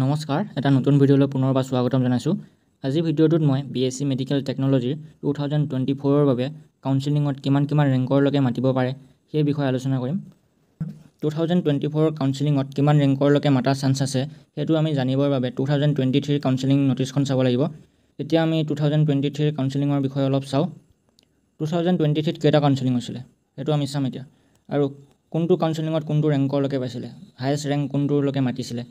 নমস্কাৰ, এটা নতুন ভিডিঅ'লৈ পুনৰবাৰ স্বাগতম জনাইছোঁ। আজিৰ ভিডিঅ'টোত মই BSc মেডিকেল টেকন'লজিৰ 2024ৰ বাবে কাউন্সেলিঙত কিমান ৰেংকৰলৈকে মাতিব পাৰে সেই বিষয়ে আলোচনা কৰিম। 2024 কাউন্সেলিঙত কিমান ৰেংকৰলৈকে মাতাৰ চান্স আছে সেইটো আমি জানিবৰ বাবে 2023 কাউন্সেলিং নটিছখন চাব লাগিব। এতিয়া আমি 2023 কাউন্সেলিঙৰ বিষয়ে অলপ চাওঁ। 2023 কেইটা কাউন্সেলিং হৈছিলে সেইটো আমি চাম এতিয়া, আৰু কোনটো কাউন্সেলিঙত কোনটো ৰেংকৰলৈকে পাইছিলে, হায়েষ্ট ৰেংক কোনটোলৈকে মাতিছিলে,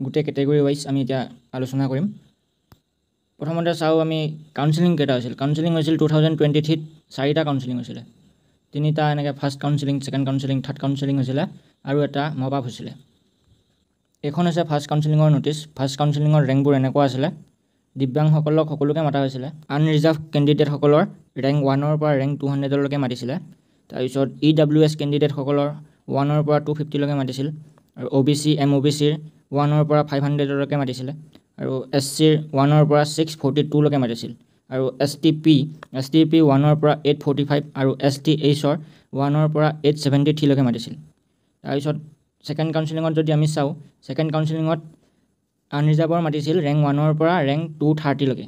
গোটেই কেটেগৰী ৱাইজ আমি এতিয়া আলোচনা কৰিম। প্ৰথমতে চাওঁ আমি কাউন্সেলিং কেইটা হৈছিল। কাউন্সেলিং হৈছিল 2023 4টা কাউন্সেলিং হৈছিলে। 3টা এনেকৈ first counselling, second counselling, third counselling হৈছিলে, আৰু এটা মপ আপ হৈছিলে। এইখন হৈছে ফাৰ্ষ্ট কাউন্সেলিঙৰ নটিছ। ফাৰ্ষ্ট কাউন্সেলিঙৰ ৰেংকবোৰ এনেকুৱা আছিলে। দিব্যাংগসকলক সকলোকে মতা হৈছিলে। আনৰিজাৰ্ভ কেণ্ডিডেটসকলৰ ৰেংক 1ৰ পৰা ৰেংক 200লৈকে মাতিছিলে। তাৰপিছত EWS কেণ্ডিডেটসকলৰ 1ৰ পৰা 250লৈকে মাতিছিল, আৰু OBC MOBCৰ 1ৰ পৰা 500লৈকে মাতিছিলে, আৰু SCৰ 1ৰ পৰা 642লৈকে মাতিছিল, আৰু STP 1ৰ পৰা 845, আৰু STHৰ 1ৰ পৰা 873লৈকে মাতিছিল। তাৰপিছত ছেকেণ্ড কাউন্সেলিঙত যদি আমি চাওঁ, ছেকেণ্ড কাউন্সেলিঙত আনৰিজাৰ্ভৰ মাতিছিল ৰেংক 1ৰ পৰা ৰেংক 230লৈকে,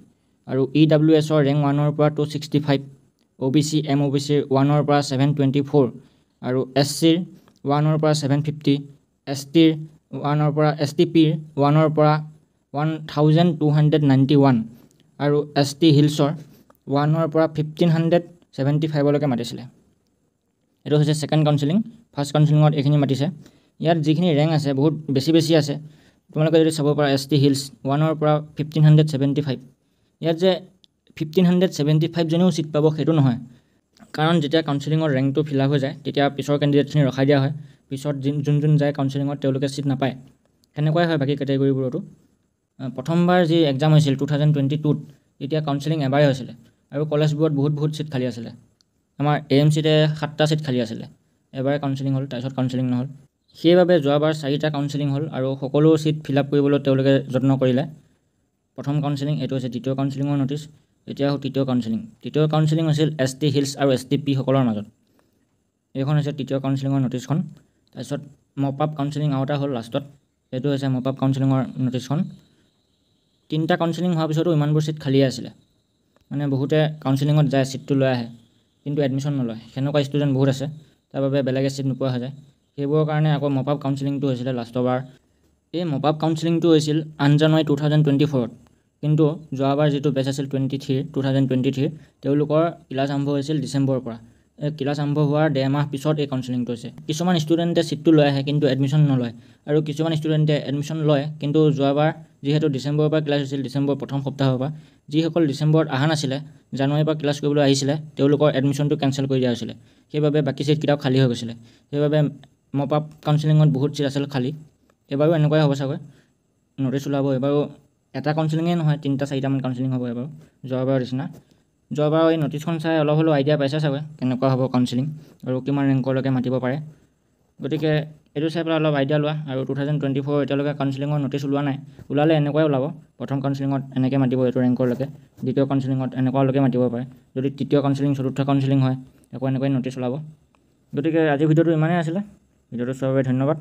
আৰু EWSৰ ৰেংক 1ৰ পৰা 265, OBC MOBCৰ 1ৰ পৰা 724, আৰু SCৰ 1ৰ পৰা 750, STPৰ 1ৰ পৰা 1291, আৰু ST হিলছৰ 1ৰ পৰা 1575লৈকে মাতিছিলে। এইটো হৈছে ছেকেণ্ড কাউন্সেলিং। ফাৰ্ষ্ট কাউন্সেলিঙত এইখিনি মাতিছে। ইয়াত যিখিনি ৰেংক আছে বহুত বেছি আছে। তোমালোকে যদি চাব পাৰা ST হিলছ 1ৰ পৰা 1575। ইয়াত যে 1575 জনেও ছিট পাব সেইটো নহয়, কাৰণ যেতিয়া কাউন্সেলিঙৰ ৰেংকটো ফিল আপ হৈ যায় তেতিয়া পিছৰ কেণ্ডিডেটখিনি ৰখাই দিয়া হয়। পিছত যোন যায় কাউন্সেলিঙত তেওঁলোকে ছিট নাপায়। সেনেকুৱাই হয় বাকী কেটেগৰীবোৰতো। প্ৰথমবাৰ যি এক্সাম হৈছিল 2022ত, তেতিয়া কাউন্সেলিং এবাৰেই হৈছিলে, আৰু কলেজবোৰত বহুত ছিট খালী আছিলে। আমাৰ AMCতে 7টা ছিট খালী আছিলে। এবাৰে কাউন্সেলিং হ'ল, তাৰপিছত কাউন্সেলিং নহ'ল। সেইবাবে যোৱাবাৰ 4টা কাউন্সেলিং হ'ল, আৰু সকলো ছিট ফিল আপ কৰিবলৈ তেওঁলোকে যত্ন কৰিলে। প্ৰথম কাউন্সেলিং এইটো হৈছে দ্বিতীয় কাউন্সেলিঙৰ নটিছ। এতিয়া তৃতীয় কাউন্সেলিং। তৃতীয় কাউন্সেলিং হৈছিল ST হিলছ আৰু STP সকলৰ মাজত। এইখন হৈছে তৃতীয় কাউন্সেলিঙৰ নটিছখন। তাৰপিছত মপ আপ কাউন্সেলিং আৰু এটা হ'ল লাষ্টত। এইটো হৈছে মপ আপ কাউন্সেলিঙৰ নটিছখন। 3টা কাউন্সেলিং হোৱাৰ পিছতো ইমানবোৰ ছিট খালীয়ে আছিলে। মানে বহুতে কাউন্সেলিঙত যায়, ছিটটো লৈ আহে, কিন্তু এডমিশ্যন নলয়। সেনেকুৱা ষ্টুডেণ্ট বহুত আছে, তাৰ বাবে বেলেগে ছিট নোপোৱা হৈ যায়। সেইবোৰৰ কাৰণে আকৌ মপ আপ কাউন্সেলিংটো হৈছিলে লাষ্টবাৰ। এই মপ আপ কাউন্সেলিংটো হৈছিল 8 জানুৱাৰী 2024ত, কিন্তু যোৱাবাৰ যিটো বেচ আছিল 2023 তেওঁলোকৰ ক্লাছ আৰম্ভ হৈছিল ডিচেম্বৰৰ পৰা। এই ক্লাছ আৰম্ভ হোৱাৰ 1.5 মাহ পিছত এই কাউন্সেলিংটো হৈছে। কিছুমান ষ্টুডেণ্টে ছিটটো লৈ আহে কিন্তু এডমিশ্যন নলয়, আৰু কিছুমান ষ্টুডেণ্টে এডমিশ্যন লয়, কিন্তু যোৱাবাৰ যিহেতু ডিচেম্বৰৰ পৰা ক্লাছ হৈছিল, ডিচেম্বৰৰ প্ৰথম সপ্তাহৰ পৰা, যিসকল ডিচেম্বৰত অহা নাছিলে, জানুৱাৰীৰ পৰা ক্লাছ কৰিবলৈ আহিছিলে, তেওঁলোকৰ এডমিশ্যনটো কেঞ্চেল কৰি দিয়া হৈছিলে। সেইবাবে বাকী ছিটকেইটাও খালী হৈ গৈছিলে। সেইবাবে মপ আপ কাউন্সেলিঙত বহুত ছিট আছিল খালী। এবাৰো এনেকুৱাই হ'ব চাগৈ, নটিছ ওলাব। এবাৰো এটা কাউন্সেলিঙেই নহয়, 3-4টামান কাউন্সেলিং হ'ব এবাৰো, যোৱাবাৰৰ নিচিনা। যোৱাবাৰ এই নটিছখন চাই অলপ হ'লেও আইডিয়া পাইছে চাগৈ কেনেকুৱা হ'ব কাউন্সেলিং, আৰু কিমান ৰেংকৰলৈকে মাতিব পাৰে। গতিকে এইটো চাই পেলাই অলপ আইডিয়া লোৱা। আৰু 2024 এতিয়ালৈকে কাউন্সেলিঙৰ নটিছ ওলোৱা নাই। ওলালে এনেকুৱাই ওলাব। প্ৰথম কাউন্সেলিঙত এনেকৈ মাতিব এইটো ৰেংকৰলৈকে, দ্বিতীয় কাউন্সেলিঙত এনেকুৱালৈকে মাতিব পাৰে। যদি তৃতীয় কাউন্সেলিং, চতুৰ্থ কাউন্সেলিং হয়, আকৌ এনেকুৱাই নটিছ ওলাব। গতিকে আজিৰ ভিডিঅ'টো ইমানেই আছিলে। ভিডিঅ'টো চোৱাৰ বাবে ধন্যবাদ।